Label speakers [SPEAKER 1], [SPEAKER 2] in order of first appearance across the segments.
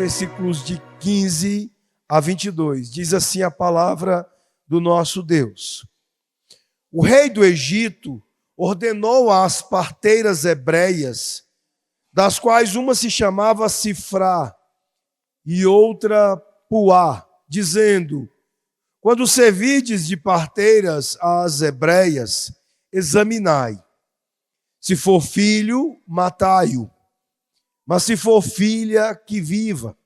[SPEAKER 1] versículos de 15 a 22. Diz assim a palavra do nosso Deus. O rei do Egito ordenou às parteiras hebreias, das quais uma se chamava Sifrá e outra Puá, dizendo: quando servirdes de parteiras às hebreias, examinai. Se for filho, matai-o. Mas se for filha, que viva.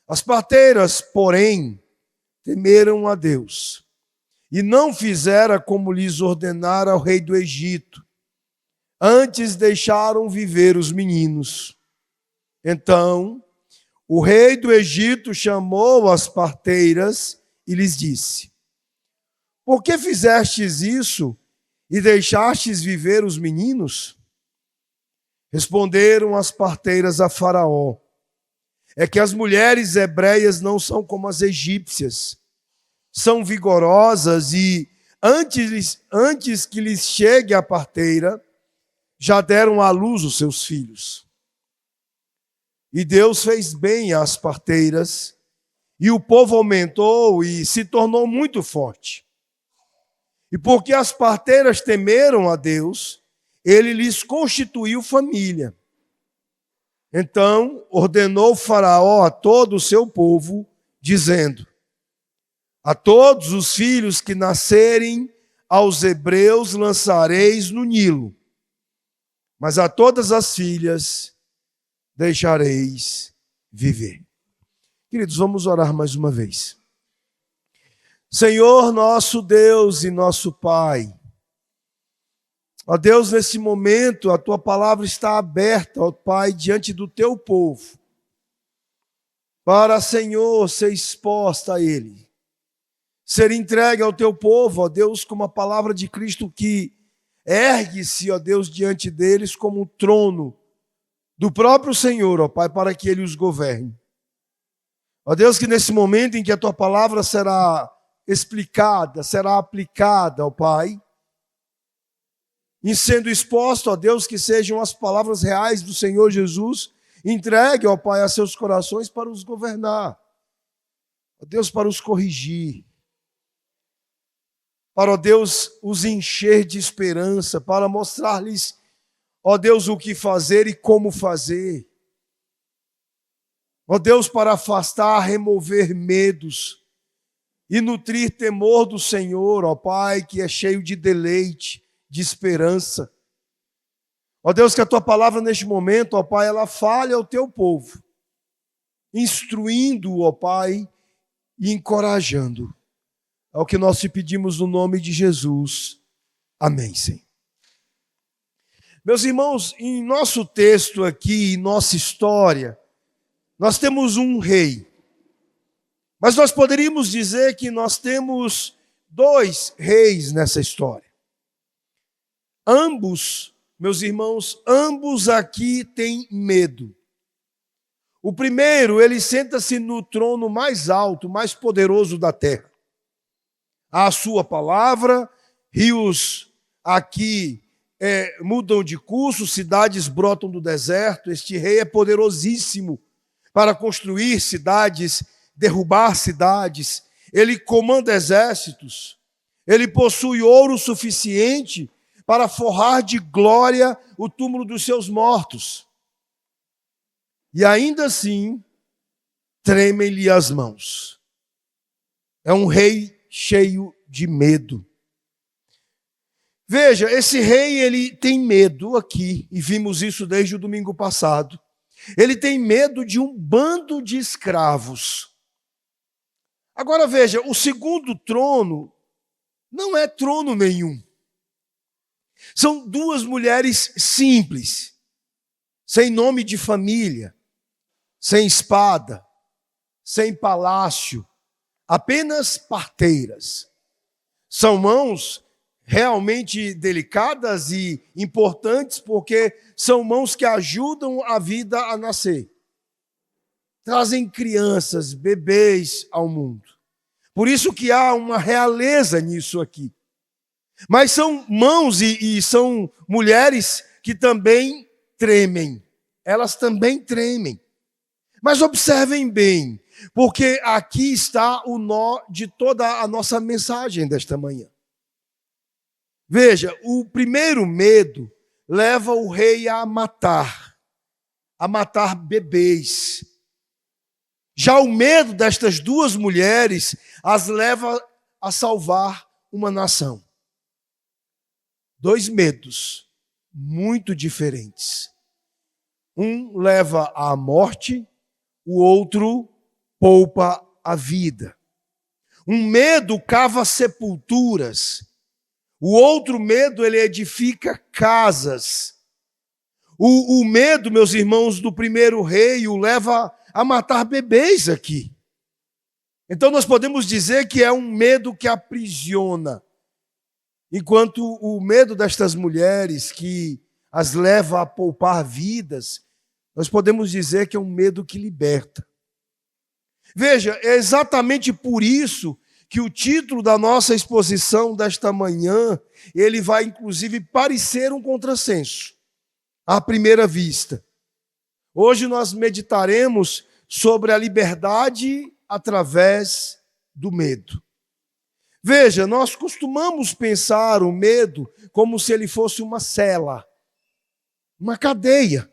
[SPEAKER 1] As parteiras, porém, temeram a Deus, e não fizeram como lhes ordenara o rei do Egito. Antes deixaram viver os meninos. Então, o rei do Egito chamou as parteiras e lhes disse: por que fizestes isso e deixastes viver os meninos? Responderam as parteiras a Faraó: é que as mulheres hebreias não são como as egípcias, são vigorosas e antes que lhes chegue a parteira, já deram à luz os seus filhos. E Deus fez bem às parteiras, e o povo aumentou e se tornou muito forte. E porque as parteiras temeram a Deus, ele lhes constituiu família. Então ordenou Faraó a todo o seu povo, dizendo: a todos os filhos que nascerem aos hebreus lançareis no Nilo, mas a todas as filhas deixareis viver. Queridos, vamos orar mais uma vez. Senhor, nosso Deus e nosso Pai, ó Deus, nesse momento a Tua palavra está aberta, ó Pai, diante do Teu povo, para, Senhor, ser exposta a Ele, ser entregue ao Teu povo, ó Deus, como a palavra de Cristo que ergue-se, ó Deus, diante deles como um trono do próprio Senhor, ó Pai, para que Ele os governe. Ó Deus, que nesse momento em que a Tua palavra será explicada, será aplicada, ó Pai, e sendo exposto, ó Deus, que sejam as palavras reais do Senhor Jesus, entregue, ó Pai, a seus corações para os governar, ó Deus, para os corrigir, para, ó Deus, os encher de esperança, para mostrar-lhes, ó Deus, o que fazer e como fazer. Ó Deus, para afastar, remover medos e nutrir temor do Senhor, ó Pai, que é cheio de deleite, de esperança. Ó Deus, que a Tua palavra neste momento, ó Pai, ela fale ao Teu povo, instruindo, ó Pai, e encorajando. É o que nós te pedimos no nome de Jesus. Amém, Senhor. Meus irmãos, em nosso texto aqui, em nossa história, nós temos um rei. Mas nós poderíamos dizer que nós temos dois reis nessa história. Ambos, meus irmãos, ambos aqui têm medo. O primeiro, ele senta-se no trono mais alto, mais poderoso da terra. A sua palavra, rios aqui mudam de curso, cidades brotam do deserto. Este rei é poderosíssimo para construir cidades, derrubar cidades. Ele comanda exércitos. Ele possui ouro suficiente para forrar de glória o túmulo dos seus mortos. E ainda assim, tremem-lhe as mãos. É um rei cheio de medo. Veja, esse rei, ele tem medo aqui, e vimos isso desde o domingo passado. Ele tem medo de um bando de escravos. Agora veja, o segundo trono não é trono nenhum. São duas mulheres simples, sem nome de família, sem espada, sem palácio, apenas parteiras. São mãos realmente delicadas e importantes, porque são mãos que ajudam a vida a nascer. Trazem crianças, bebês ao mundo. Por isso que há uma realeza nisso aqui. Mas são mãos e são mulheres que também tremem. Elas também tremem. Mas observem bem, porque aqui está o nó de toda a nossa mensagem desta manhã. Veja, o primeiro medo leva o rei a matar bebês. Já o medo destas duas mulheres as leva a salvar uma nação. Dois medos muito diferentes. Um leva à morte, o outro poupa a vida. Um medo cava sepulturas, o outro medo ele edifica casas. O medo, meus irmãos, do primeiro rei o leva a matar bebês aqui. Então nós podemos dizer que é um medo que aprisiona, enquanto o medo destas mulheres que as leva a poupar vidas, nós podemos dizer que é um medo que liberta. Veja, é exatamente por isso que o título da nossa exposição desta manhã, ele vai inclusive parecer um contrassenso, à primeira vista. Hoje nós meditaremos sobre a liberdade através do medo. Veja, nós costumamos pensar o medo como se ele fosse uma cela, uma cadeia.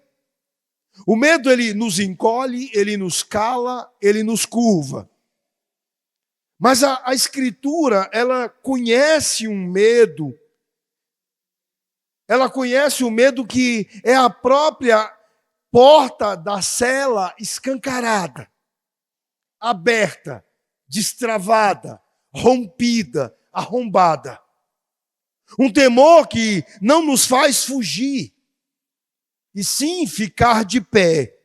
[SPEAKER 1] O medo, ele nos encolhe, ele nos cala, ele nos curva. Mas a Escritura, ela conhece um medo, ela conhece o medo que é a própria porta da cela escancarada, aberta, destravada, rompida, arrombada. Um temor que não nos faz fugir, e sim ficar de pé,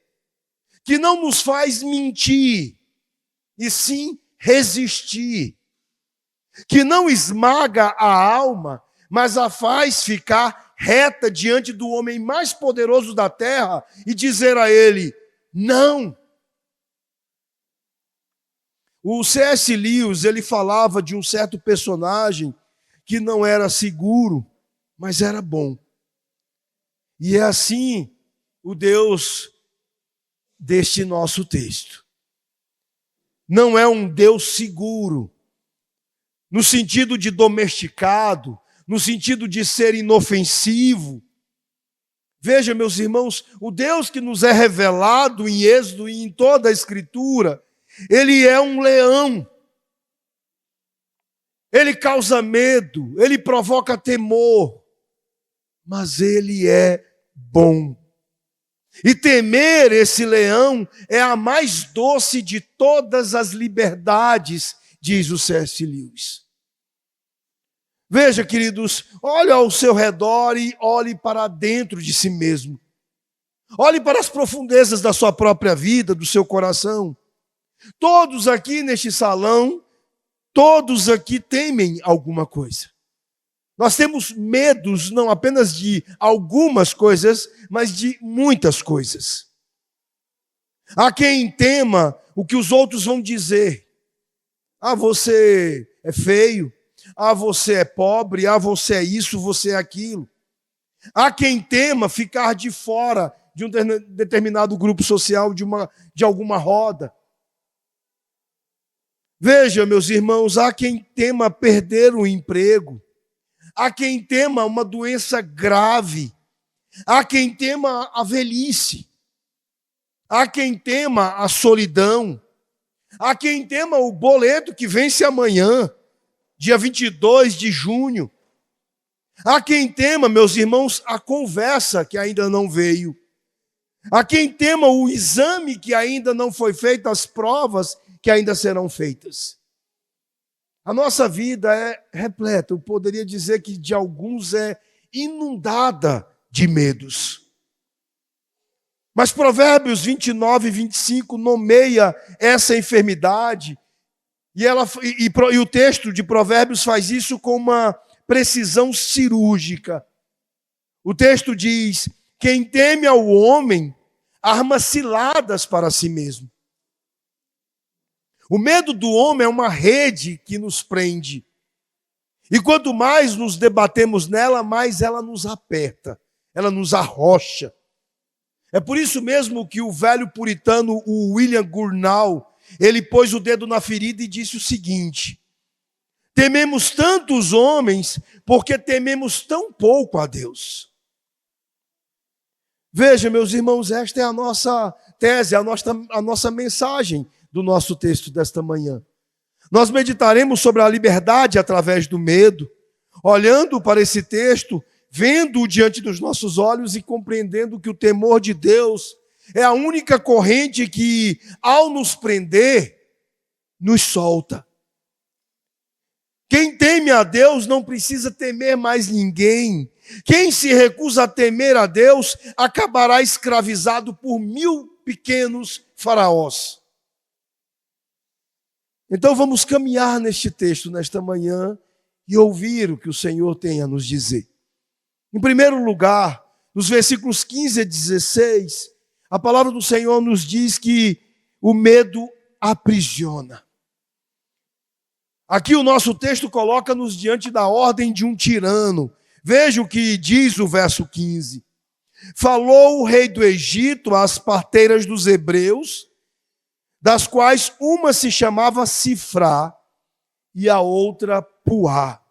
[SPEAKER 1] que não nos faz mentir, e sim resistir, que não esmaga a alma, mas a faz ficar reta diante do homem mais poderoso da terra e dizer a ele, não. O C.S. Lewis, ele falava de um certo personagem que não era seguro, mas era bom. E é assim o Deus deste nosso texto. Não é um Deus seguro, no sentido de domesticado, no sentido de ser inofensivo. Veja, meus irmãos, o Deus que nos é revelado em Êxodo e em toda a Escritura, ele é um leão. Ele causa medo, ele provoca temor, mas ele é bom. E temer esse leão é a mais doce de todas as liberdades, diz o C.S. Lewis. Veja, queridos, olhe ao seu redor e olhe para dentro de si mesmo. Olhe para as profundezas da sua própria vida, do seu coração. Todos aqui neste salão, todos aqui temem alguma coisa. Nós temos medos não apenas de algumas coisas, mas de muitas coisas. Há quem tema o que os outros vão dizer. Ah, você é feio. Ah, você é pobre. Ah, você é isso, você é aquilo. Há quem tema ficar de fora de um determinado grupo social, de alguma roda. Veja, meus irmãos, há quem tema perder o emprego. Há quem tema uma doença grave. Há quem tema a velhice. Há quem tema a solidão. Há quem tema o boleto que vence amanhã, dia 22 de junho. Há quem tema, meus irmãos, a conversa que ainda não veio. Há quem tema o exame que ainda não foi feito, as provas que ainda serão feitas. A nossa vida é repleta, eu poderia dizer que de alguns é inundada de medos. Mas Provérbios 29 e 25 nomeia essa enfermidade, e o texto de Provérbios faz isso com uma precisão cirúrgica. O texto diz, quem teme ao homem, arma ciladas para si mesmo. O medo do homem é uma rede que nos prende. E quanto mais nos debatemos nela, mais ela nos aperta, ela nos arrocha. É por isso mesmo que o velho puritano, o William Gurnall, ele pôs o dedo na ferida e disse o seguinte: tememos tanto os homens porque tememos tão pouco a Deus. Veja, meus irmãos, esta é a nossa tese, a nossa mensagem do nosso texto desta manhã. Nós meditaremos sobre a liberdade através do medo, olhando para esse texto, vendo-o diante dos nossos olhos e compreendendo que o temor de Deus é a única corrente que, ao nos prender, nos solta. Quem teme a Deus não precisa temer mais ninguém. Quem se recusa a temer a Deus acabará escravizado por 1000 pequenos faraós. Então vamos caminhar neste texto, nesta manhã, e ouvir o que o Senhor tem a nos dizer. Em primeiro lugar, nos versículos 15 a 16, a palavra do Senhor nos diz que o medo aprisiona. Aqui o nosso texto coloca-nos diante da ordem de um tirano. Veja o que diz o verso 15. Falou o rei do Egito às parteiras dos hebreus, das quais uma se chamava Sifrá e a outra Puá.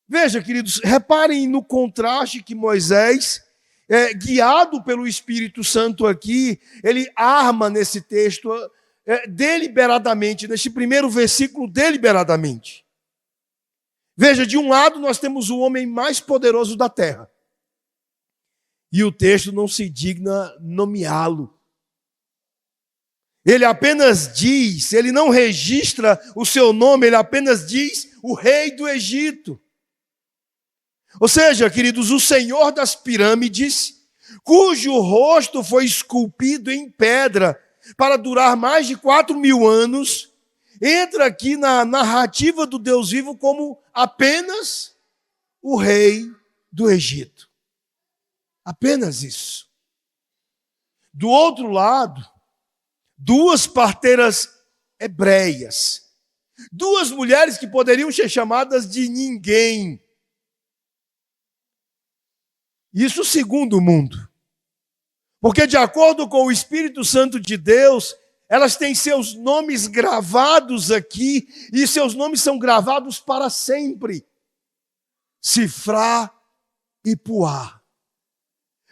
[SPEAKER 1] Veja, queridos, reparem no contraste que Moisés, guiado pelo Espírito Santo aqui, ele arma nesse texto deliberadamente, neste primeiro versículo, deliberadamente. Veja, de um lado nós temos o homem mais poderoso da terra, e o texto não se digna nomeá-lo. Ele apenas diz, ele não registra o seu nome, ele apenas diz o rei do Egito. Ou seja, queridos, o Senhor das pirâmides, cujo rosto foi esculpido em pedra para durar mais de 4.000 anos, entra aqui na narrativa do Deus vivo como apenas o rei do Egito. Apenas isso. Do outro lado, 2 parteiras hebreias, 2 mulheres que poderiam ser chamadas de ninguém. Isso segundo o mundo. Porque de acordo com o Espírito Santo de Deus, elas têm seus nomes gravados aqui, e seus nomes são gravados para sempre. Sifrá e Puá.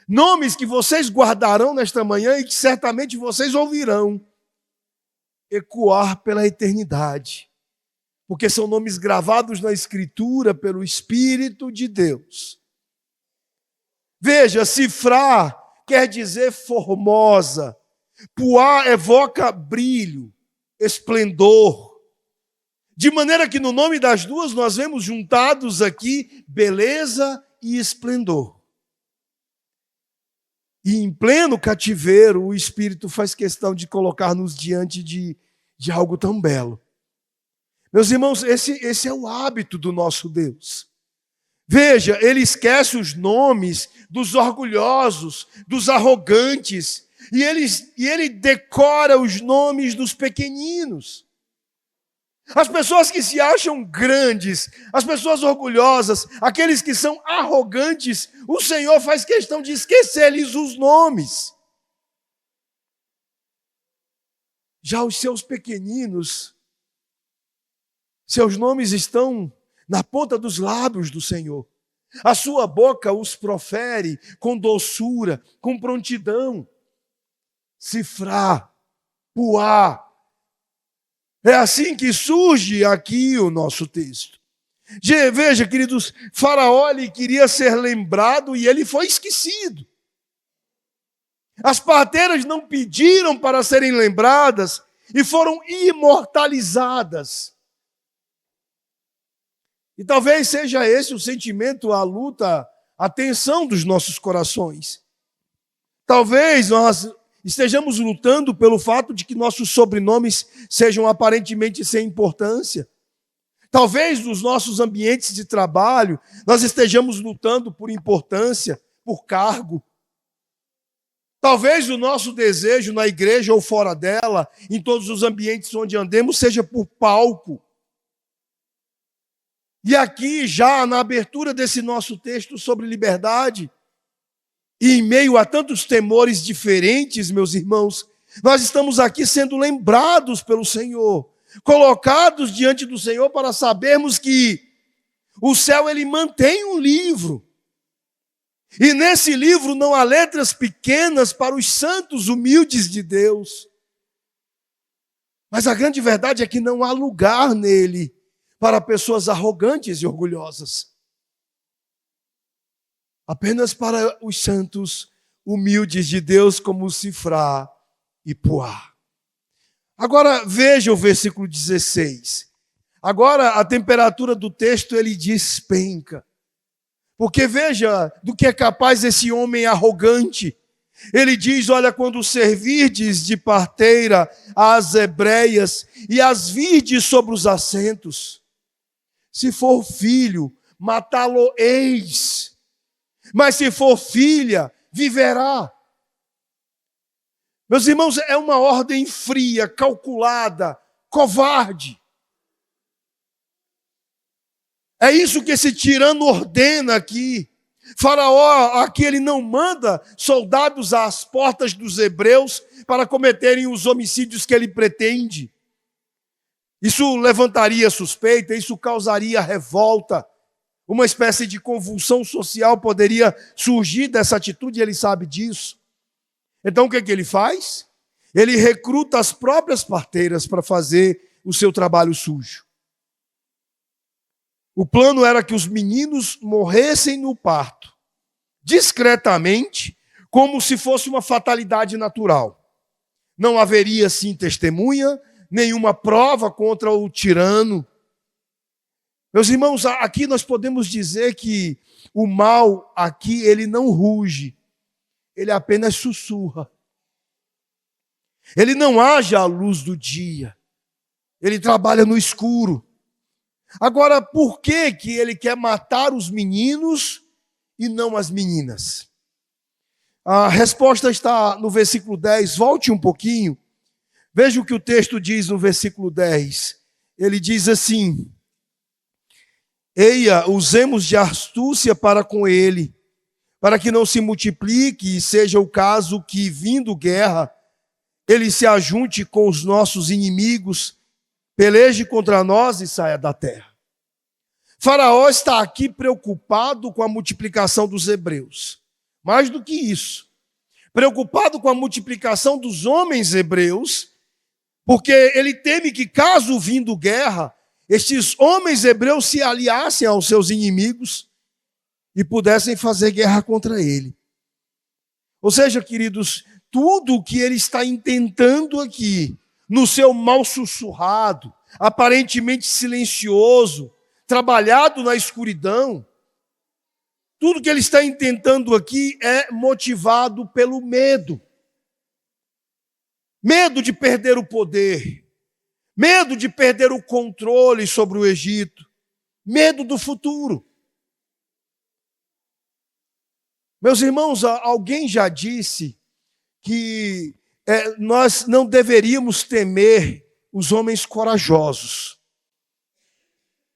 [SPEAKER 1] Nomes que vocês guardarão nesta manhã e que certamente vocês ouvirão ecoar pela eternidade. Porque são nomes gravados na Escritura pelo Espírito de Deus. Veja, Sifrá quer dizer formosa. Puá evoca brilho, esplendor. De maneira que no nome das duas nós vemos juntados aqui beleza e esplendor. E em pleno cativeiro, o Espírito faz questão de colocar-nos diante de algo tão belo. Meus irmãos, esse é o hábito do nosso Deus. Veja, ele esquece os nomes dos orgulhosos, dos arrogantes, e ele decora os nomes dos pequeninos. As pessoas que se acham grandes, as pessoas orgulhosas, aqueles que são arrogantes, o Senhor faz questão de esquecer-lhes os nomes. Já os seus pequeninos, seus nomes estão na ponta dos lábios do Senhor. A sua boca os profere com doçura, com prontidão. Sifrá, Puá. É assim que surge aqui o nosso texto. Veja, queridos, Faraó ele queria ser lembrado e ele foi esquecido. As parteiras não pediram para serem lembradas e foram imortalizadas. E talvez seja esse o sentimento, a luta, a tensão dos nossos corações. Talvez nós estejamos lutando pelo fato de que nossos sobrenomes sejam aparentemente sem importância. Talvez nos nossos ambientes de trabalho nós estejamos lutando por importância, por cargo. Talvez o nosso desejo na igreja ou fora dela, em todos os ambientes onde andemos, seja por palco. E aqui, já na abertura desse nosso texto sobre liberdade, E em meio a tantos temores diferentes, meus irmãos, nós estamos aqui sendo lembrados pelo Senhor, colocados diante do Senhor para sabermos que o céu ele mantém um livro. E nesse livro não há letras pequenas para os santos humildes de Deus. Mas a grande verdade é que não há lugar nele para pessoas arrogantes e orgulhosas. Apenas para os santos humildes de Deus, como Sifrá e Puá. Agora veja o versículo 16. Agora a temperatura do texto ele despenca. Porque veja do que é capaz esse homem arrogante. Ele diz, olha, quando servirdes de parteira às hebreias e as virdes sobre os assentos, se for filho, matá-lo-eis, mas se for filha, viverá. Meus irmãos, é uma ordem fria, calculada, covarde. É isso que esse tirano ordena aqui. Faraó, aqui ele não manda soldados às portas dos hebreus para cometerem os homicídios que ele pretende. Isso levantaria suspeita, isso causaria revolta. Uma espécie de convulsão social poderia surgir dessa atitude, e ele sabe disso. Então o que é que ele faz? Ele recruta as próprias parteiras para fazer o seu trabalho sujo. O plano era que os meninos morressem no parto, discretamente, como se fosse uma fatalidade natural. Não haveria, sim, testemunha, nenhuma prova contra o tirano. Meus irmãos, aqui nós podemos dizer que o mal aqui, ele não ruge, ele apenas sussurra. Ele não age à luz do dia, ele trabalha no escuro. Agora, por que que ele quer matar os meninos e não as meninas? A resposta está no versículo 10. Volte um pouquinho. Veja o que o texto diz no versículo 10. Ele diz assim: Eia, usemos de astúcia para com ele, para que não se multiplique e seja o caso que, vindo guerra, ele se ajunte com os nossos inimigos, peleje contra nós e saia da terra. Faraó está aqui preocupado com a multiplicação dos hebreus. Mais do que isso, preocupado com a multiplicação dos homens hebreus, porque ele teme que, caso vindo guerra, estes homens hebreus se aliassem aos seus inimigos e pudessem fazer guerra contra ele. Ou seja, queridos, tudo o que ele está intentando aqui, no seu mal sussurrado, aparentemente silencioso, trabalhado na escuridão, tudo que ele está intentando aqui é motivado pelo medo. Medo de perder o poder, medo de perder o controle sobre o Egito, medo do futuro. Meus irmãos, alguém já disse que nós não deveríamos temer os homens corajosos.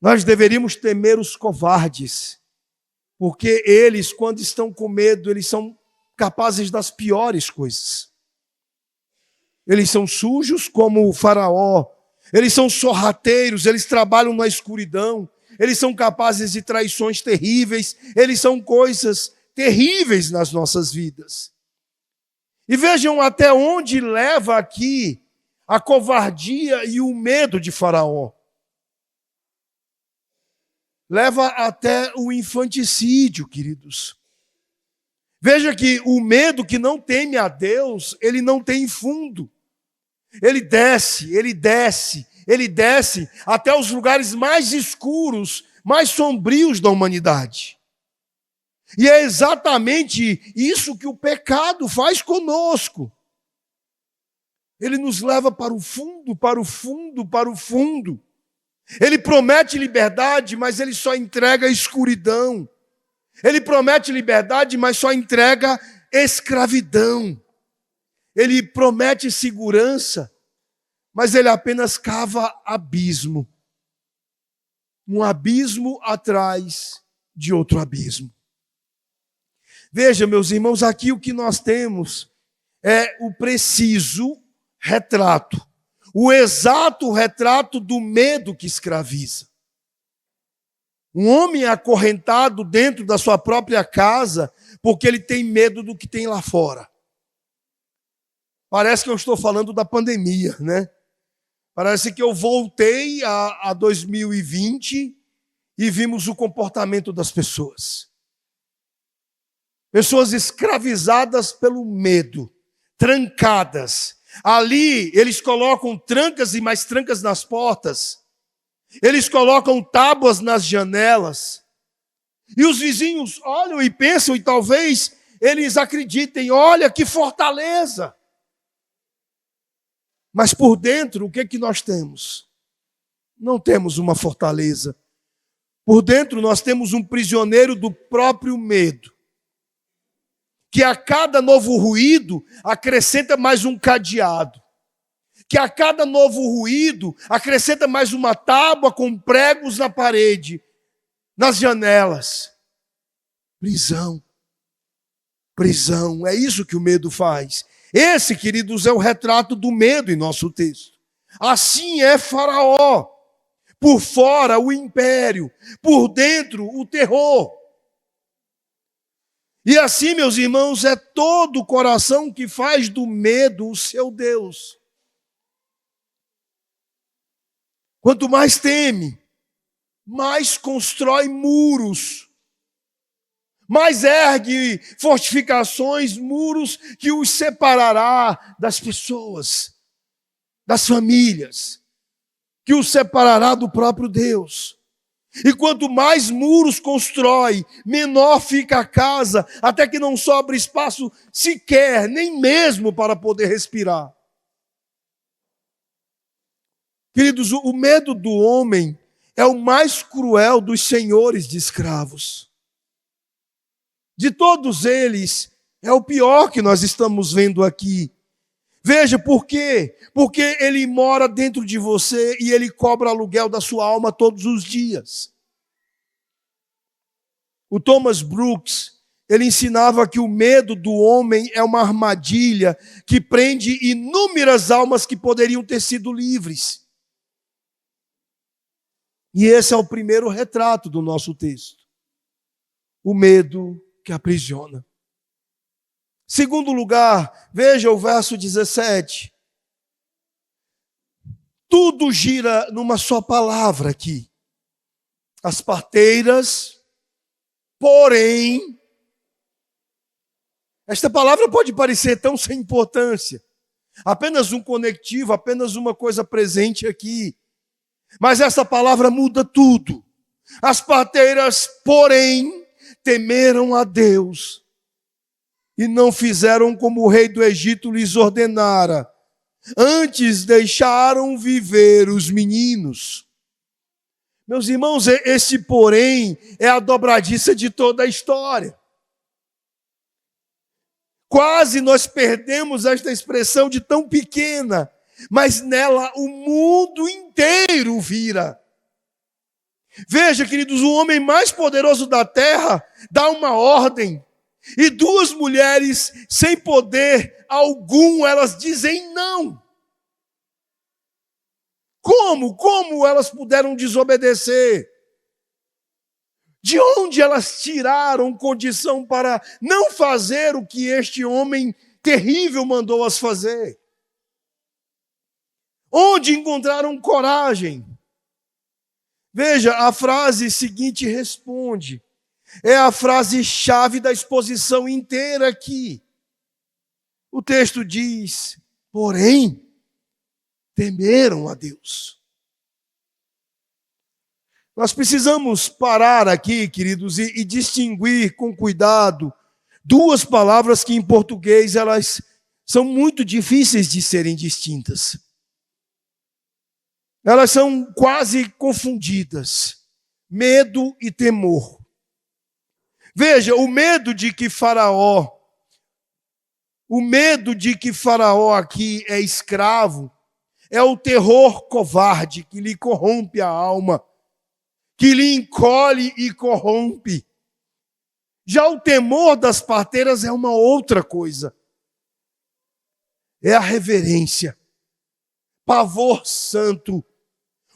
[SPEAKER 1] Nós deveríamos temer os covardes, porque eles, quando estão com medo, eles são capazes das piores coisas. Eles são sujos como o faraó, eles são sorrateiros, eles trabalham na escuridão, eles são capazes de traições terríveis, eles são coisas terríveis nas nossas vidas. E vejam até onde leva aqui a covardia e o medo de Faraó. Leva até o infanticídio, queridos. Veja que o medo que não teme a Deus, ele não tem fundo. Ele desce até os lugares mais escuros, mais sombrios da humanidade. E é exatamente isso que o pecado faz conosco. Ele nos leva para o fundo, para o fundo, para o fundo. Ele promete liberdade, mas ele só entrega escuridão. Ele promete liberdade, mas só entrega escravidão. Ele promete segurança, mas ele apenas cava abismo. Um abismo atrás de outro abismo. Veja, meus irmãos, aqui o que nós temos é o preciso retrato, o exato retrato do medo que escraviza. Um homem é acorrentado dentro da sua própria casa porque ele tem medo do que tem lá fora. Parece que eu estou falando da pandemia, né? Parece que eu voltei a 2020 e vimos o comportamento das pessoas. Pessoas escravizadas pelo medo, trancadas. Ali eles colocam trancas e mais trancas nas portas. Eles colocam tábuas nas janelas. E os vizinhos olham e pensam, e talvez eles acreditem, olha que fortaleza. Mas por dentro, o que é que nós temos? Não temos uma fortaleza. Por dentro nós temos um prisioneiro do próprio medo, que a cada novo ruído acrescenta mais um cadeado, que a cada novo ruído acrescenta mais uma tábua com pregos na parede, nas janelas. Prisão, prisão, é isso que o medo faz. Esse, queridos, é o retrato do medo em nosso texto. Assim é Faraó, por fora o império, por dentro o terror. E assim, meus irmãos, é todo o coração que faz do medo o seu Deus. Quanto mais teme, mais constrói muros, mais ergue fortificações, muros que os separará das pessoas, das famílias, que os separará do próprio Deus. E quanto mais muros constrói, menor fica a casa, até que não sobra espaço sequer, nem mesmo para poder respirar. Queridos, o medo do homem é o mais cruel dos senhores de escravos. De todos eles, é o pior que nós estamos vendo aqui. Veja, por quê? Porque ele mora dentro de você e ele cobra aluguel da sua alma todos os dias. O Thomas Brooks, ele ensinava que o medo do homem é uma armadilha que prende inúmeras almas que poderiam ter sido livres. E esse é o primeiro retrato do nosso texto. O medo que aprisiona. Segundo lugar, veja o verso 17. Tudo gira numa só palavra aqui. As parteiras, porém, esta palavra pode parecer tão sem importância. Apenas um conectivo, apenas uma coisa presente aqui. Mas essa palavra muda tudo. As parteiras, porém, temeram a Deus e não fizeram como o rei do Egito lhes ordenara. Antes deixaram viver os meninos. Meus irmãos, esse porém é a dobradiça de toda a história. Quase nós perdemos esta expressão de tão pequena, mas nela o mundo inteiro vira. Veja, queridos, o homem mais poderoso da terra dá uma ordem, e duas mulheres sem poder algum, elas dizem não. Como elas puderam desobedecer? De onde elas tiraram condição para não fazer o que este homem terrível mandou as fazer? Onde encontraram coragem? Veja, a frase seguinte responde. É a frase-chave da exposição inteira aqui. O texto diz, porém, temeram a Deus. Nós precisamos parar aqui, queridos, e distinguir com cuidado duas palavras que em português elas são muito difíceis de serem distintas. Elas são quase confundidas. Medo e temor. Veja, o medo de que Faraó aqui é escravo, é o terror covarde que lhe corrompe a alma, que lhe encolhe e corrompe. Já o temor das parteiras é uma outra coisa. É a reverência, pavor santo,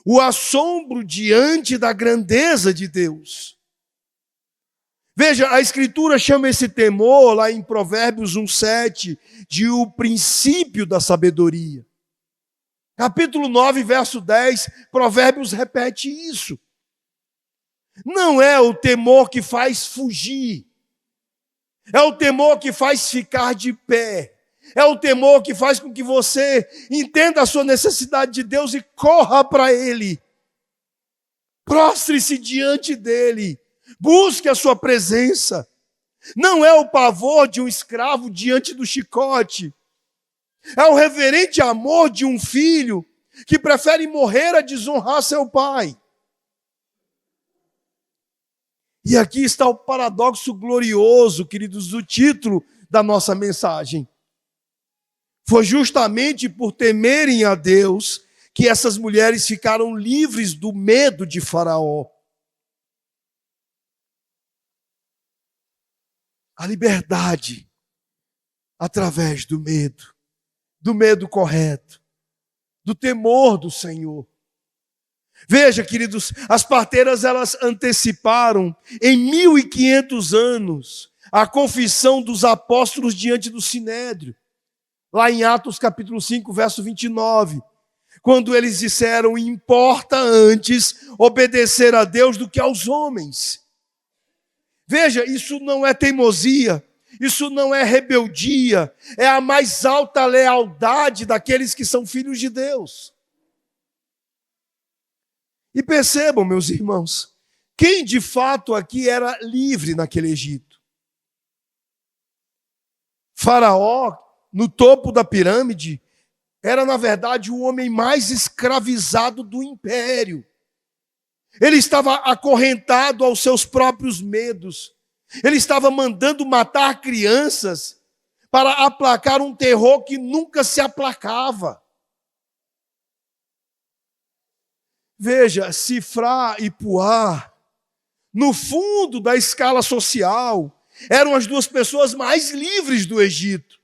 [SPEAKER 1] o assombro diante da grandeza de Deus. Veja, a Escritura chama esse temor, lá em Provérbios 1,7, de o princípio da sabedoria. Capítulo 9, verso 10, Provérbios repete isso. Não é o temor que faz fugir, é o temor que faz ficar de pé, é o temor que faz com que você entenda a sua necessidade de Deus e corra para Ele. Prostre-se diante dEle, busque a sua presença. Não é o pavor de um escravo diante do chicote, é o reverente amor de um filho que prefere morrer a desonrar seu pai. E aqui está o paradoxo glorioso, queridos, do título da nossa mensagem. Foi justamente por temerem a Deus que essas mulheres ficaram livres do medo de Faraó. A liberdade através do medo correto, do temor do Senhor. Veja, queridos, as parteiras elas anteciparam em 1500 anos a confissão dos apóstolos diante do Sinédrio. Lá em Atos capítulo 5, verso 29, quando eles disseram: importa antes obedecer a Deus do que aos homens. Veja, isso não é teimosia, isso não é rebeldia, é a mais alta lealdade daqueles que são filhos de Deus. E percebam, meus irmãos, quem de fato aqui era livre naquele Egito? Faraó, no topo da pirâmide, era na verdade o homem mais escravizado do império. Ele estava acorrentado aos seus próprios medos. Ele estava mandando matar crianças para aplacar um terror que nunca se aplacava. Veja, Sifrá e Puá, no fundo da escala social, eram as duas pessoas mais livres do Egito,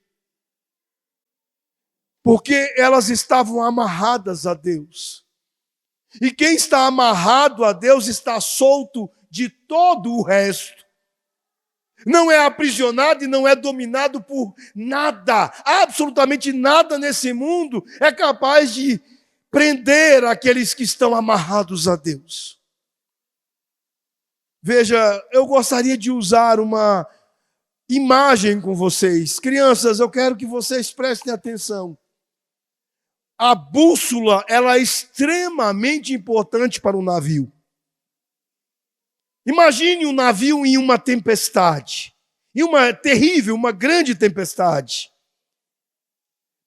[SPEAKER 1] porque elas estavam amarradas a Deus. E quem está amarrado a Deus está solto de todo o resto. Não é aprisionado e não é dominado por nada. Absolutamente nada nesse mundo é capaz de prender aqueles que estão amarrados a Deus. Veja, eu gostaria de usar uma imagem com vocês. Crianças, eu quero que vocês prestem atenção. A bússola, ela é extremamente importante para o navio. Imagine um navio em uma tempestade, em uma terrível, uma grande tempestade.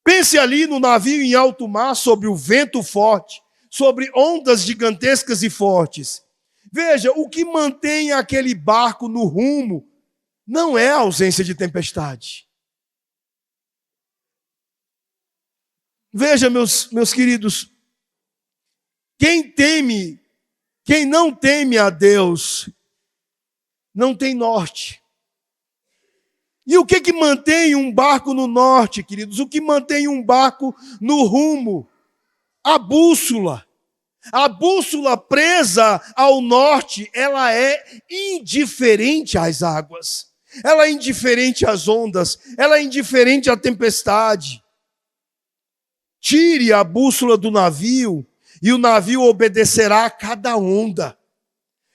[SPEAKER 1] Pense ali no navio em alto mar, sobre o vento forte, sobre ondas gigantescas e fortes. Veja, o que mantém aquele barco no rumo não é a ausência de tempestade. Veja, meus queridos, quem não teme a Deus, não tem norte. E o que mantém um barco no norte, queridos? O que mantém um barco no rumo? A bússola. A bússola presa ao norte, ela é indiferente às águas. Ela é indiferente às ondas. Ela é indiferente à tempestade. Tire a bússola do navio e o navio obedecerá a cada onda.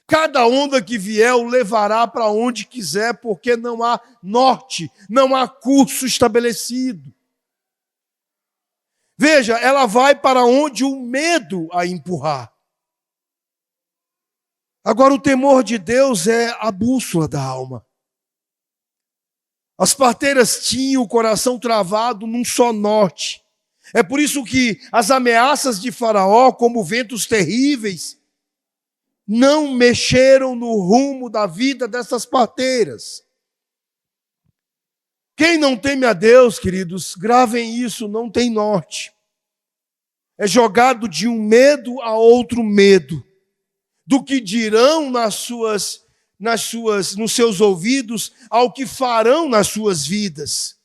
[SPEAKER 1] Cada onda que vier o levará para onde quiser, porque não há norte, não há curso estabelecido. Veja, ela vai para onde o medo a empurrar. Agora, o temor de Deus é a bússola da alma. As parteiras tinham o coração travado num só norte. É por isso que as ameaças de Faraó, como ventos terríveis, não mexeram no rumo da vida dessas parteiras. Quem não teme a Deus, queridos, gravem isso, não tem norte. É jogado de um medo a outro medo, do que dirão nos seus ouvidos ao que farão nas suas vidas.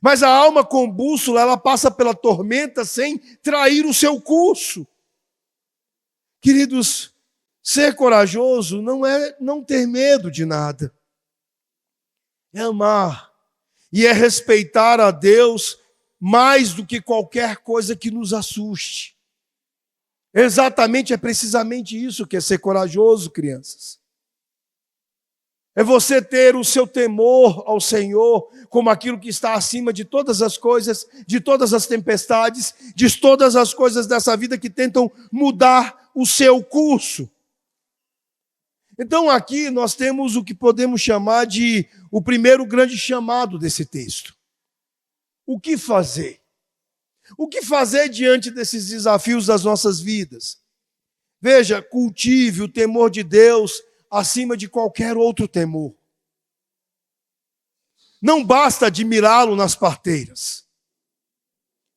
[SPEAKER 1] Mas a alma com bússola, ela passa pela tormenta sem trair o seu curso. Queridos, ser corajoso não é não ter medo de nada. É amar e é respeitar a Deus mais do que qualquer coisa que nos assuste. É precisamente isso que é ser corajoso, crianças. É você ter o seu temor ao Senhor como aquilo que está acima de todas as coisas, de todas as tempestades, de todas as coisas dessa vida que tentam mudar o seu curso. Então aqui nós temos o que podemos chamar de o primeiro grande chamado desse texto. O que fazer? O que fazer diante desses desafios das nossas vidas? Veja, cultive o temor de Deus acima de qualquer outro temor. Não basta admirá-lo nas parteiras.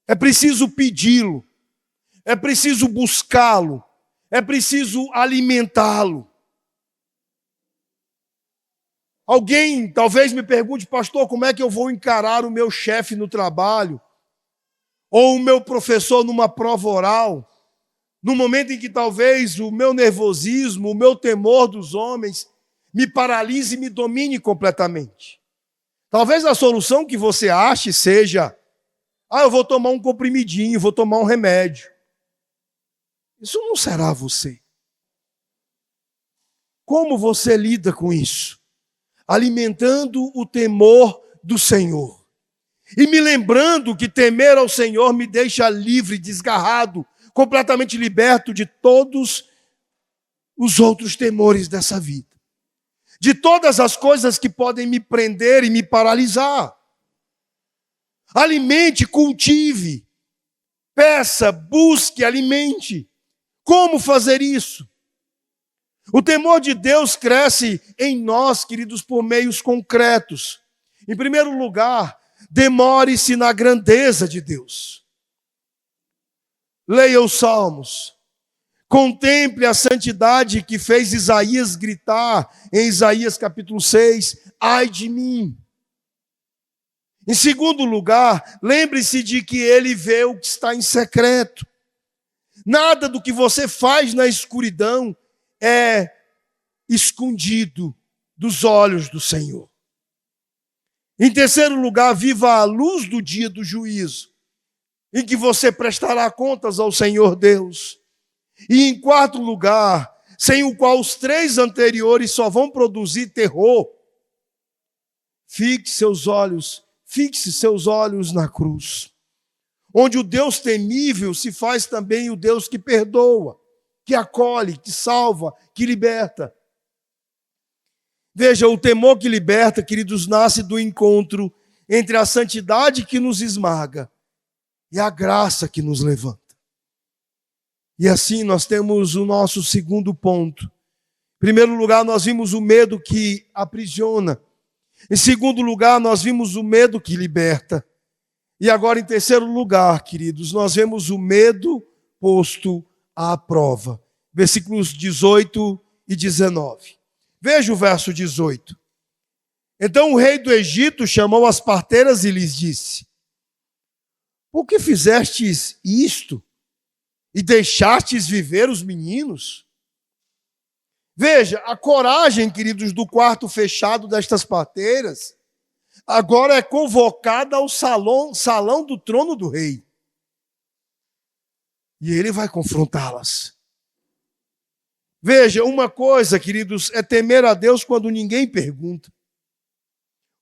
[SPEAKER 1] É preciso pedi-lo. É preciso buscá-lo. É preciso alimentá-lo. Alguém talvez me pergunte, pastor, como é que eu vou encarar o meu chefe no trabalho? Ou o meu professor numa prova oral? No momento em que talvez o meu nervosismo, o meu temor dos homens me paralise e me domine completamente. Talvez a solução que você ache seja, eu vou tomar um comprimidinho, vou tomar um remédio. Isso não será você. Como você lida com isso? Alimentando o temor do Senhor. E me lembrando que temer ao Senhor me deixa livre, desgarrado, completamente liberto de todos os outros temores dessa vida. De todas as coisas que podem me prender e me paralisar. Alimente, cultive, peça, busque, alimente. Como fazer isso? O temor de Deus cresce em nós, queridos, por meios concretos. Em primeiro lugar, demore-se na grandeza de Deus. Leia os Salmos. Contemple a santidade que fez Isaías gritar em Isaías capítulo 6, ai de mim. Em segundo lugar, lembre-se de que ele vê o que está em secreto. Nada do que você faz na escuridão é escondido dos olhos do Senhor. Em terceiro lugar, viva a luz do dia do juízo, em que você prestará contas ao Senhor Deus. E em quarto lugar, sem o qual os três anteriores só vão produzir terror, fixe seus olhos na cruz, onde o Deus temível se faz também o Deus que perdoa, que acolhe, que salva, que liberta. Veja, o temor que liberta, queridos, nasce do encontro entre a santidade que nos esmaga e a graça que nos levanta. E assim nós temos o nosso segundo ponto. Em primeiro lugar, nós vimos o medo que aprisiona. Em segundo lugar, nós vimos o medo que liberta. E agora, em terceiro lugar, queridos, nós vemos o medo posto à prova. Versículos 18 e 19. Veja o verso 18. Então o rei do Egito chamou as parteiras e lhes disse: por que fizestes isto e deixastes viver os meninos? Veja, a coragem, queridos, do quarto fechado destas parteiras, agora é convocada ao salão do trono do rei. E ele vai confrontá-las. Veja, uma coisa, queridos, é temer a Deus quando ninguém pergunta.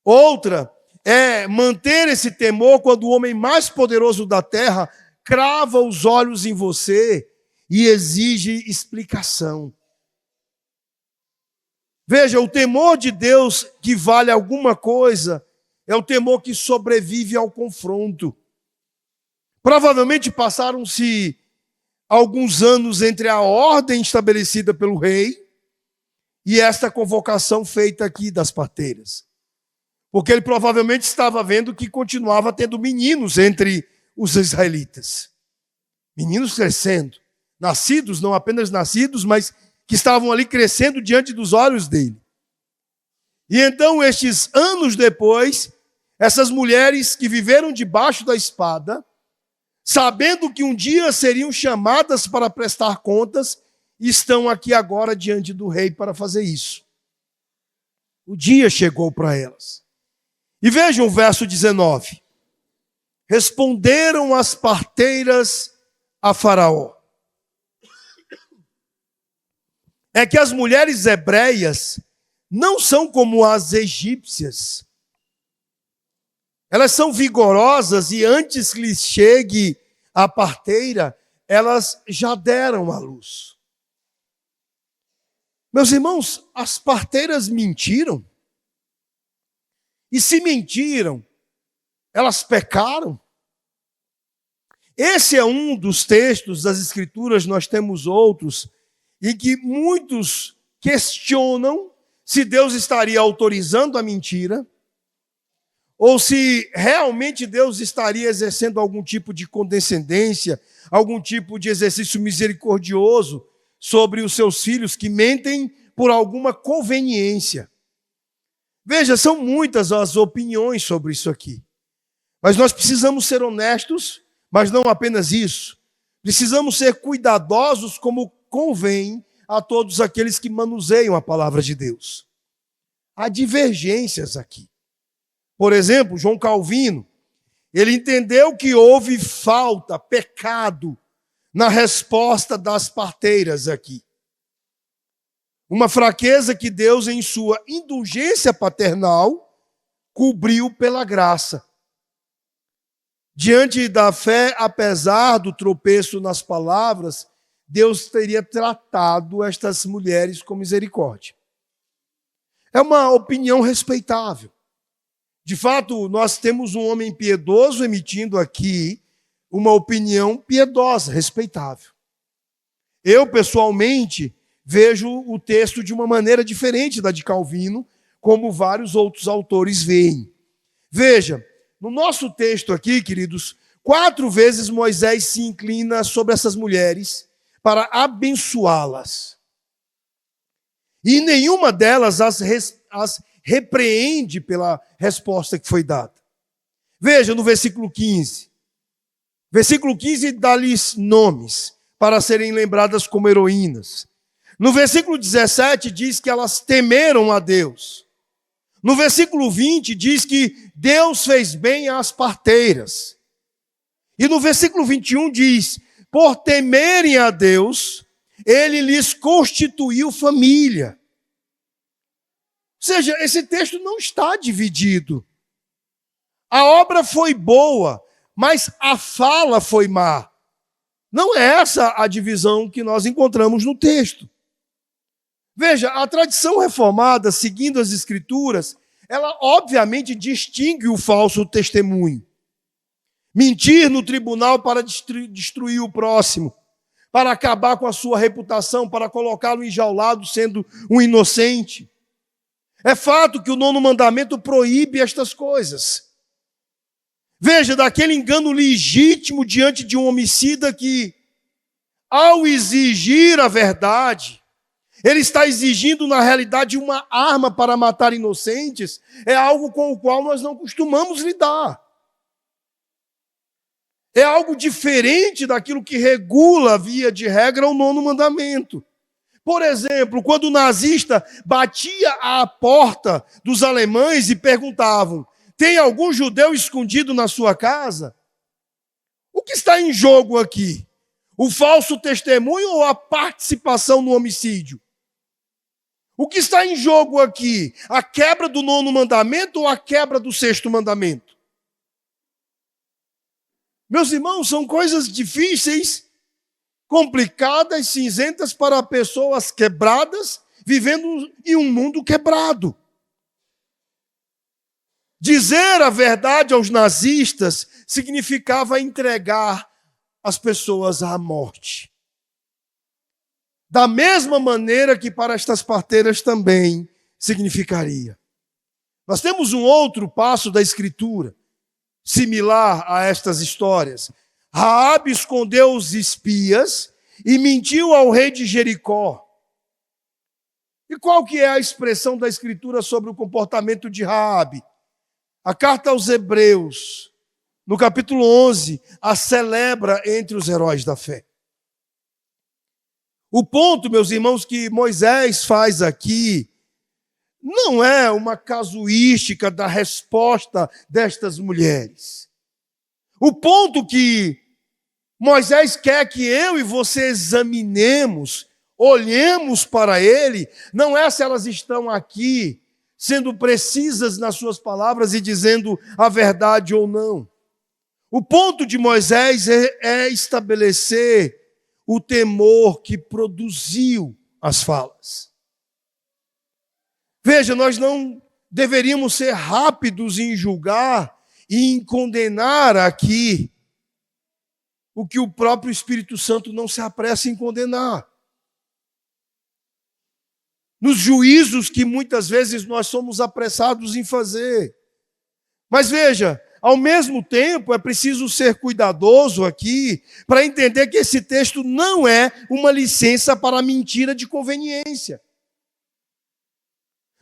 [SPEAKER 1] Outra é manter esse temor quando o homem mais poderoso da terra crava os olhos em você e exige explicação. Veja, o temor de Deus que vale alguma coisa é o temor que sobrevive ao confronto. Provavelmente passaram-se alguns anos entre a ordem estabelecida pelo rei e esta convocação feita aqui das parteiras. Porque ele provavelmente estava vendo que continuava tendo meninos entre os israelitas. Meninos crescendo. Nascidos, não apenas nascidos, mas que estavam ali crescendo diante dos olhos dele. E então, estes anos depois, essas mulheres que viveram debaixo da espada, sabendo que um dia seriam chamadas para prestar contas, estão aqui agora diante do rei para fazer isso. O dia chegou para elas. E vejam o verso 19. Responderam as parteiras a Faraó. É que as mulheres hebreias não são como as egípcias. Elas são vigorosas e antes que lhes chegue a parteira, elas já deram à luz. Meus irmãos, as parteiras mentiram. E se mentiram, elas pecaram. Esse é um dos textos das Escrituras, nós temos outros, em que muitos questionam se Deus estaria autorizando a mentira, ou se realmente Deus estaria exercendo algum tipo de condescendência, algum tipo de exercício misericordioso sobre os seus filhos que mentem por alguma conveniência. Veja, são muitas as opiniões sobre isso aqui. Mas nós precisamos ser honestos, mas não apenas isso. Precisamos ser cuidadosos como convém a todos aqueles que manuseiam a palavra de Deus. Há divergências aqui. Por exemplo, João Calvino, ele entendeu que houve falta, pecado, na resposta das parteiras aqui. Uma fraqueza que Deus, em sua indulgência paternal, cobriu pela graça. Diante da fé, apesar do tropeço nas palavras, Deus teria tratado estas mulheres com misericórdia. É uma opinião respeitável. De fato, nós temos um homem piedoso emitindo aqui uma opinião piedosa, respeitável. Eu, pessoalmente, vejo o texto de uma maneira diferente da de Calvino, como vários outros autores veem. Veja, no nosso texto aqui, queridos, 4 vezes Moisés se inclina sobre essas mulheres para abençoá-las. E nenhuma delas as repreende pela resposta que foi dada. Veja no versículo 15. Versículo 15 dá-lhes nomes para serem lembradas como heroínas. No versículo 17 diz que elas temeram a Deus. No versículo 20 diz que Deus fez bem às parteiras. E no versículo 21 diz, por temerem a Deus, ele lhes constituiu família. Ou seja, esse texto não está dividido. A obra foi boa, mas a fala foi má. Não é essa a divisão que nós encontramos no texto. Veja, a tradição reformada, seguindo as Escrituras, ela obviamente distingue o falso testemunho. Mentir no tribunal para destruir o próximo, para acabar com a sua reputação, para colocá-lo enjaulado sendo um inocente. É fato que o 9º mandamento proíbe estas coisas. Veja, daquele engano legítimo diante de um homicida que, ao exigir a verdade, ele está exigindo, na realidade, uma arma para matar inocentes, é algo com o qual nós não costumamos lidar. É algo diferente daquilo que regula, via de regra, o 9º mandamento. Por exemplo, quando o nazista batia à porta dos alemães e perguntavam, tem algum judeu escondido na sua casa? O que está em jogo aqui? O falso testemunho ou a participação no homicídio? O que está em jogo aqui? A quebra do 9º mandamento ou a quebra do 6º mandamento? Meus irmãos, são coisas difíceis, complicadas, cinzentas para pessoas quebradas, vivendo em um mundo quebrado. Dizer a verdade aos nazistas significava entregar as pessoas à morte. Da mesma maneira que para estas parteiras também significaria. Nós temos um outro passo da Escritura, similar a estas histórias. Raabe escondeu os espias e mentiu ao rei de Jericó. E qual que é a expressão da Escritura sobre o comportamento de Raabe? A carta aos Hebreus, no capítulo 11, a celebra entre os heróis da fé. O ponto, meus irmãos, que Moisés faz aqui não é uma casuística da resposta destas mulheres. O ponto que Moisés quer que eu e você examinemos, olhemos para ele, não é se elas estão aqui sendo precisas nas suas palavras e dizendo a verdade ou não. O ponto de Moisés é estabelecer o temor que produziu as falas. Veja, nós não deveríamos ser rápidos em julgar e em condenar aqui o que o próprio Espírito Santo não se apressa em condenar. Nos juízos que muitas vezes nós somos apressados em fazer. Mas veja, ao mesmo tempo, é preciso ser cuidadoso aqui para entender que esse texto não é uma licença para mentira de conveniência.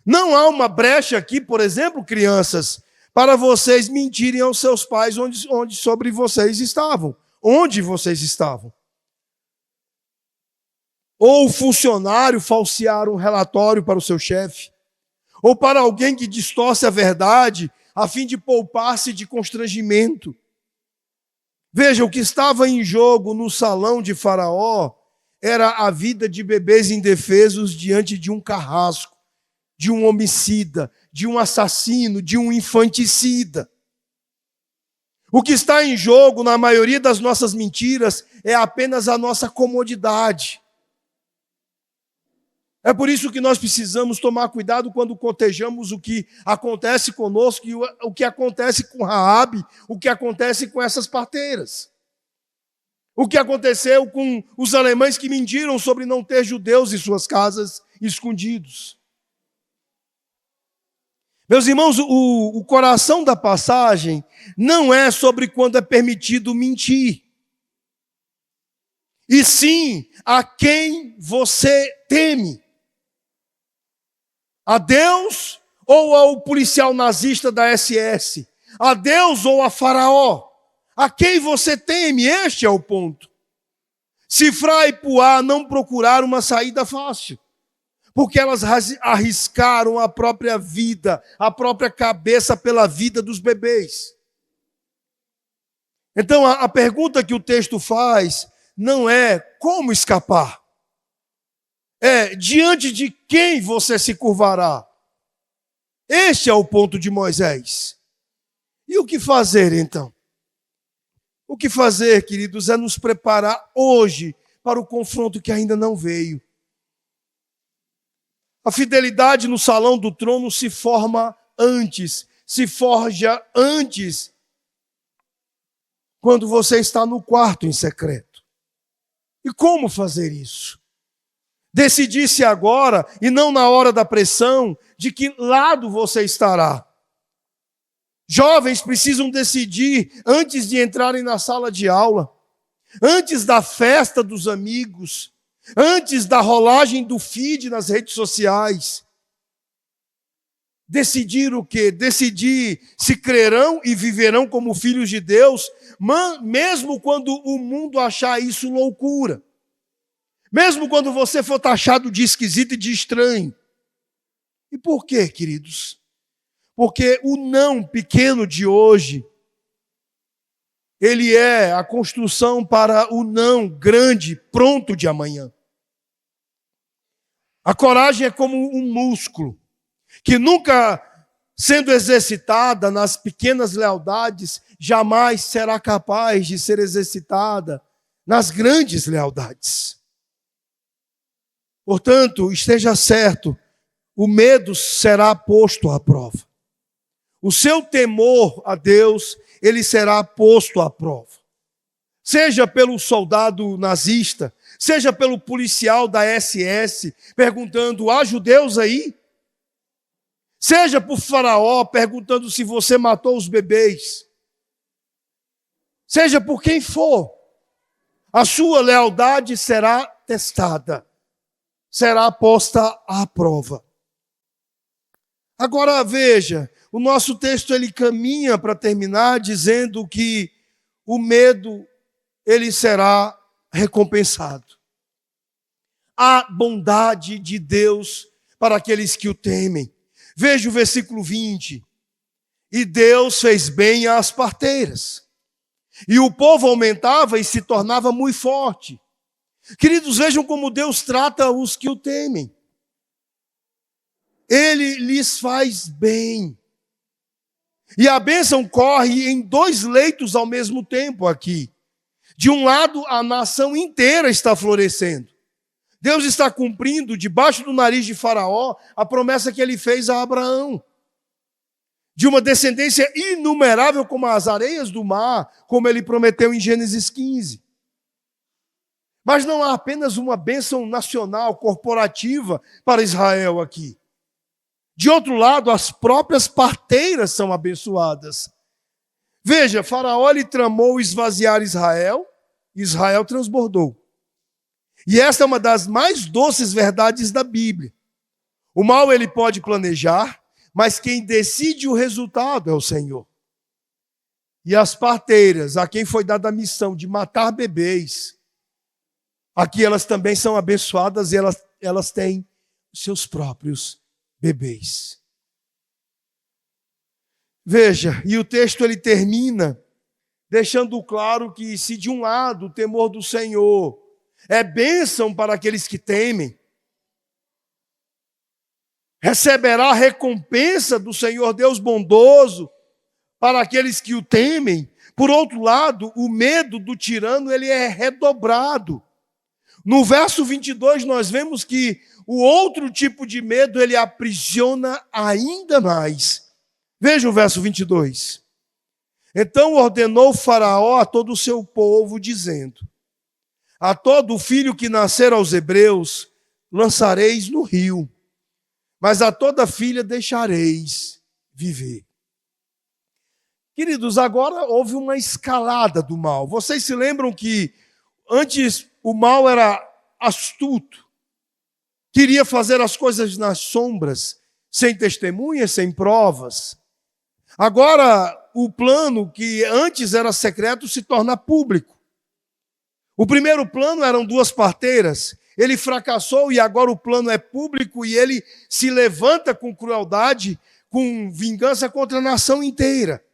[SPEAKER 1] Não há uma brecha aqui, por exemplo, crianças, para vocês mentirem aos seus pais onde sobre vocês estavam. Onde vocês estavam. Ou o funcionário falsear um relatório para o seu chefe. Ou para alguém que distorce a verdade a fim de poupar-se de constrangimento. Veja, o que estava em jogo no salão de Faraó era a vida de bebês indefesos diante de um carrasco, de um homicida, de um assassino, de um infanticida. O que está em jogo na maioria das nossas mentiras é apenas a nossa comodidade. É por isso que nós precisamos tomar cuidado quando cotejamos o que acontece conosco e o que acontece com Raabe, o que acontece com essas parteiras. O que aconteceu com os alemães que mentiram sobre não ter judeus em suas casas escondidos. Meus irmãos, o coração da passagem não é sobre quando é permitido mentir. E sim, a quem você teme. A Deus ou ao policial nazista da SS? A Deus ou a Faraó? A quem você teme? Este é o ponto. Sifrá e Puá não procuraram uma saída fácil, porque elas arriscaram a própria vida, a própria cabeça pela vida dos bebês. Então a pergunta que o texto faz não é como escapar. É diante de quem você se curvará. Este é o ponto de Moisés. E o que fazer então? O que fazer, queridos, é nos preparar hoje para o confronto que ainda não veio. A fidelidade no salão do trono se forma antes, se forja antes, quando você está no quarto em secreto. E como fazer isso? Decidir-se agora, e não na hora da pressão, de que lado você estará. Jovens precisam decidir antes de entrarem na sala de aula, antes da festa dos amigos, antes da rolagem do feed nas redes sociais. Decidir o quê? Decidir se crerão e viverão como filhos de Deus, mesmo quando o mundo achar isso loucura. Mesmo quando você for taxado de esquisito e de estranho. E por quê, queridos? Porque o não pequeno de hoje, ele é a construção para o não grande, pronto de amanhã. A coragem é como um músculo, que nunca sendo exercitada nas pequenas lealdades, jamais será capaz de ser exercitada nas grandes lealdades. Portanto, esteja certo, o medo será posto à prova. O seu temor a Deus, ele será posto à prova. Seja pelo soldado nazista, seja pelo policial da SS, perguntando, há judeus aí? Seja por Faraó, perguntando se você matou os bebês. Seja por quem for, a sua lealdade será testada. será posta à prova. Agora veja, o nosso texto ele caminha para terminar dizendo que o medo ele será recompensado. A bondade de Deus para aqueles que o temem. Veja o versículo 20. E Deus fez bem às parteiras. E o povo aumentava e se tornava muito forte. Queridos, vejam como Deus trata os que o temem. Ele lhes faz bem. E a bênção corre em dois leitos ao mesmo tempo aqui. De um lado, a nação inteira está florescendo. Deus está cumprindo, debaixo do nariz de Faraó, a promessa que ele fez a Abraão. De uma descendência inumerável como as areias do mar, como ele prometeu em Gênesis 15. Mas não há apenas uma bênção nacional, corporativa para Israel aqui. De outro lado, as próprias parteiras são abençoadas. Veja, Faraó lhe tramou esvaziar Israel, e Israel transbordou. E esta é uma das mais doces verdades da Bíblia. O mal ele pode planejar, mas quem decide o resultado é o Senhor. E as parteiras, a quem foi dada a missão de matar bebês, aqui elas também são abençoadas e elas têm seus próprios bebês. Veja, e o texto ele termina deixando claro que se de um lado o temor do Senhor é bênção para aqueles que temem, receberá a recompensa do Senhor Deus bondoso para aqueles que o temem. Por outro lado, o medo do tirano ele é redobrado. No verso 22 nós vemos que o outro tipo de medo ele aprisiona ainda mais. Veja o verso 22. Então ordenou Faraó a todo o seu povo, dizendo: a todo filho que nascer aos hebreus lançareis no rio, mas a toda filha deixareis viver. Queridos, agora houve uma escalada do mal. Vocês se lembram que antes o mal era astuto, queria fazer as coisas nas sombras, sem testemunhas, sem provas. Agora o plano que antes era secreto se torna público. O primeiro plano eram duas parteiras, ele fracassou e agora o plano é público e ele se levanta com crueldade, com vingança contra a nação inteira.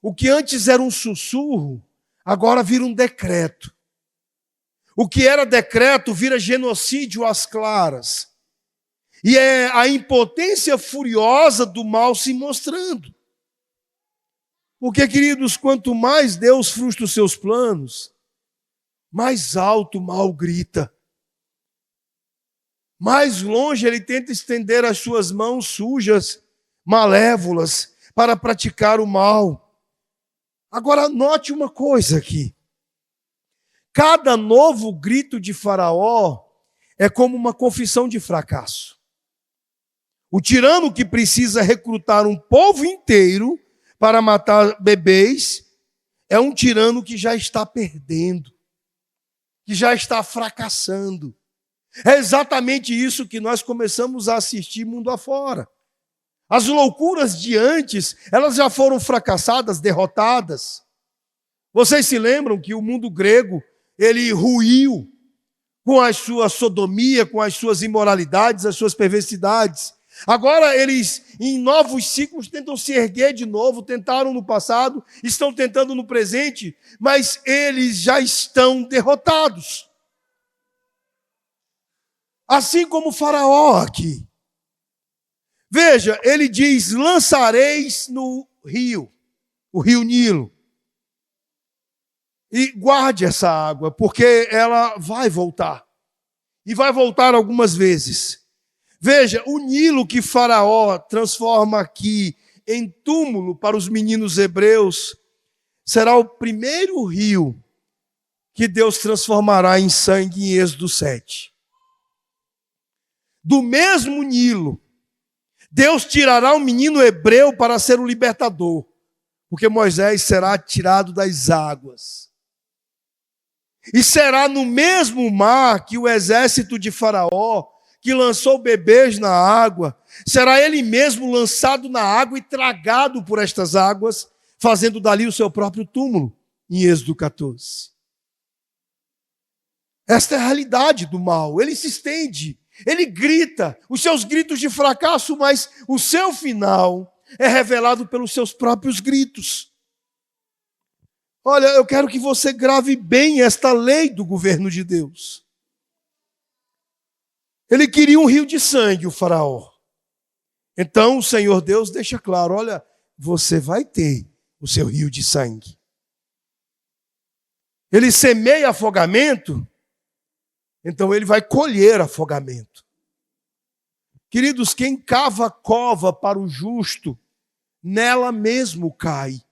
[SPEAKER 1] O que antes era um sussurro, agora vira um decreto. O que era decreto vira genocídio às claras. E é a impotência furiosa do mal se mostrando. Porque, queridos, quanto mais Deus frustra os seus planos, mais alto o mal grita. Mais longe ele tenta estender as suas mãos sujas, malévolas, para praticar o mal. Agora, note uma coisa aqui. Cada novo grito de Faraó é como uma confissão de fracasso. O tirano que precisa recrutar um povo inteiro para matar bebês é um tirano que já está perdendo, que já está fracassando. É exatamente isso que nós começamos a assistir mundo afora. As loucuras de antes, elas já foram fracassadas, derrotadas. Vocês se lembram que o mundo grego, ele ruiu com a sua sodomia, com as suas imoralidades, as suas perversidades. Agora eles, em novos ciclos, tentam se erguer de novo, tentaram no passado, estão tentando no presente, mas eles já estão derrotados. Assim como o Faraó aqui. Veja, ele diz: lançareis no rio, o rio Nilo. E guarde essa água, porque ela vai voltar. E vai voltar algumas vezes. Veja, o Nilo que Faraó transforma aqui em túmulo para os meninos hebreus, será o primeiro rio que Deus transformará em sangue em Êxodo 7. Do mesmo Nilo, Deus tirará um menino hebreu para ser o libertador, porque Moisés será tirado das águas. E será no mesmo mar que o exército de Faraó, que lançou bebês na água, será ele mesmo lançado na água e tragado por estas águas, fazendo dali o seu próprio túmulo, em Êxodo 14. Esta é a realidade do mal. Ele se estende, ele grita, os seus gritos de fracasso, mas o seu final é revelado pelos seus próprios gritos. Olha, eu quero que você grave bem esta lei do governo de Deus. Ele queria um rio de sangue, o faraó. Então o Senhor Deus deixa claro, olha, você vai ter o seu rio de sangue. Ele semeia afogamento, então ele vai colher afogamento. Queridos, quem cava cova para o justo, nela mesmo cai.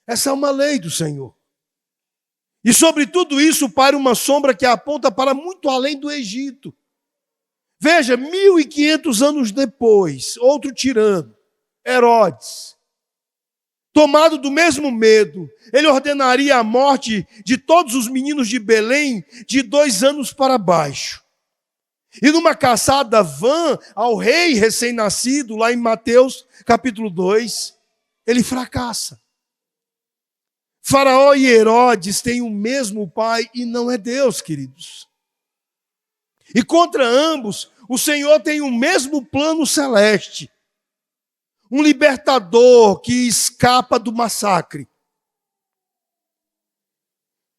[SPEAKER 1] Essa é uma lei do Senhor. E sobre tudo isso para uma sombra que aponta para muito além do Egito. Veja, 1500 anos depois, outro tirano, Herodes, tomado do mesmo medo, ele ordenaria a morte de todos os meninos de Belém de 2 anos para baixo. E numa caçada vã ao rei recém-nascido, lá em Mateus capítulo 2, ele fracassa. Faraó e Herodes têm o mesmo pai e não é Deus, queridos. E contra ambos, o Senhor tem o mesmo plano celeste. Um libertador que escapa do massacre.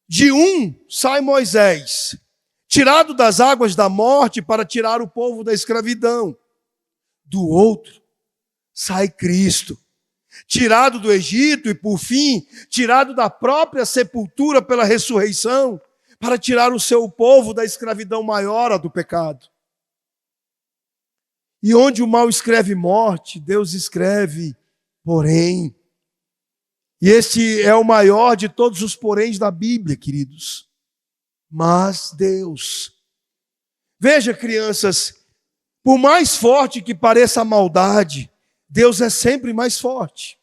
[SPEAKER 1] De um sai Moisés, tirado das águas da morte para tirar o povo da escravidão. Do outro sai Cristo, tirado do Egito e, por fim, tirado da própria sepultura pela ressurreição, para tirar o seu povo da escravidão maior, a do pecado. E onde o mal escreve morte, Deus escreve porém. E este é o maior de todos os poréns da Bíblia, queridos. Mas Deus. Veja, crianças, por mais forte que pareça a maldade, Deus é sempre mais forte.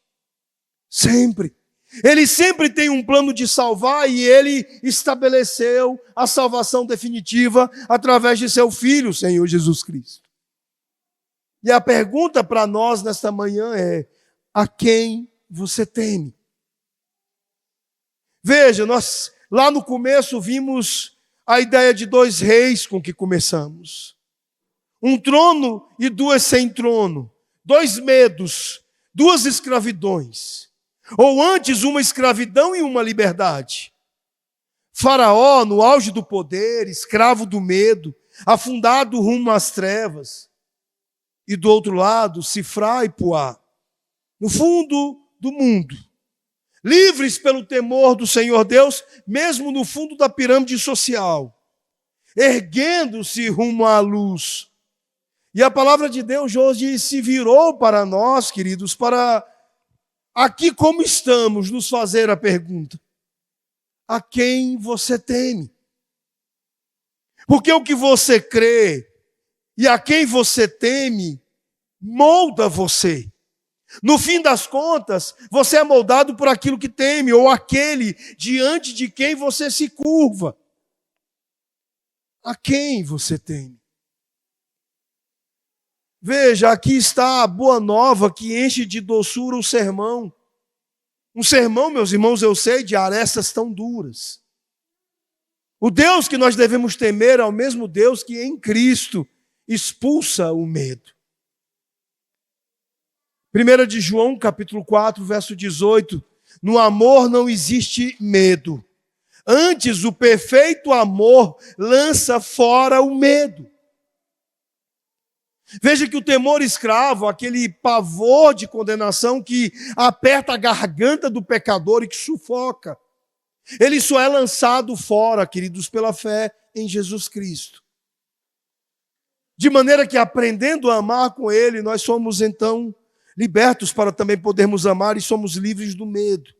[SPEAKER 1] Sempre. Ele sempre tem um plano de salvar e ele estabeleceu a salvação definitiva através de seu Filho, Senhor Jesus Cristo. E a pergunta para nós nesta manhã é: a quem você teme? Veja, nós lá no começo vimos a ideia de 2 reis com que começamos. Um trono e 2 sem trono. 2 medos, 2 escravidões. Ou antes, uma escravidão e uma liberdade. Faraó, no auge do poder, escravo do medo, afundado rumo às trevas. E do outro lado, Sifrá e Puá, no fundo do mundo. Livres pelo temor do Senhor Deus, mesmo no fundo da pirâmide social. Erguendo-se rumo à luz. E a palavra de Deus hoje se virou para nós, queridos, para aqui como estamos, nos fazer a pergunta: a quem você teme? Porque o que você crê e a quem você teme molda você. No fim das contas, você é moldado por aquilo que teme, ou aquele diante de quem você se curva. A quem você teme? Veja, aqui está a boa nova que enche de doçura o sermão. Um sermão, meus irmãos, eu sei, de arestas tão duras. O Deus que nós devemos temer é o mesmo Deus que em Cristo expulsa o medo. 1 de João, capítulo 4, verso 18. No amor não existe medo. Antes, o perfeito amor lança fora o medo. Veja que o temor escravo, aquele pavor de condenação que aperta a garganta do pecador e que sufoca, ele só é lançado fora, queridos, pela fé em Jesus Cristo. De maneira que, aprendendo a amar com Ele, nós somos então libertos para também podermos amar e somos livres do medo.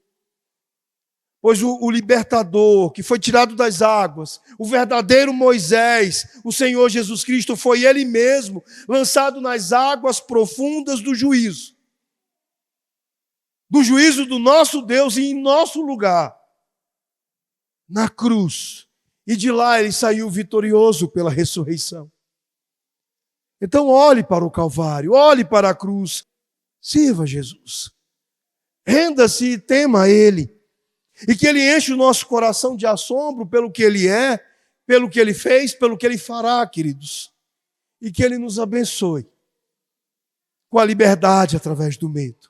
[SPEAKER 1] Pois o libertador, que foi tirado das águas, o verdadeiro Moisés, o Senhor Jesus Cristo, foi Ele mesmo lançado nas águas profundas do juízo. Do juízo do nosso Deus e em nosso lugar. Na cruz, E de lá ele saiu vitorioso pela ressurreição. Então olhe para o Calvário, olhe para a cruz, sirva Jesus. Renda-se e tema a Ele. E que Ele enche o nosso coração de assombro pelo que Ele é, pelo que Ele fez, pelo que Ele fará, queridos. E que Ele nos abençoe com a liberdade através do medo.